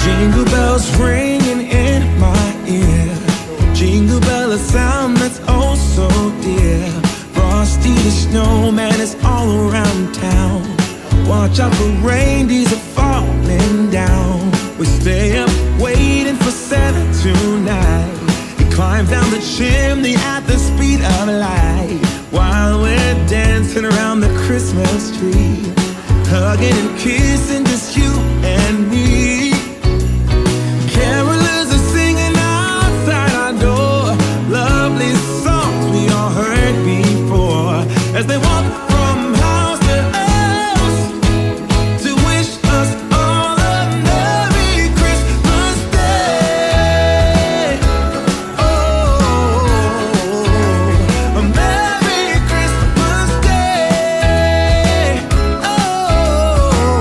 Jingle bells ringing in my ear. Jingle bell, a sound that's oh so dear. Frosty the snowman is all around town. Watch out for reindeers are falling down. We stay up waiting for Santa tonight. He climbs down the chimney at the speed of light, while we're dancing around the Christmas tree, hugging and kissing just you and me. Carolers are singing outside our door, lovely songs we all heard before, as they walk from house to house to wish us all a Merry Christmas Day. Oh, a Merry Christmas Day. Oh,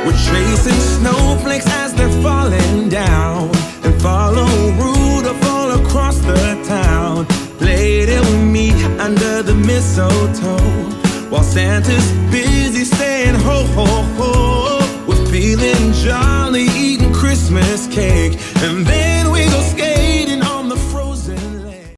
we're chasing snowflakes as they're falling down, and follow Rudolph all across the town. Later we meet under the mistletoe, while Santa's big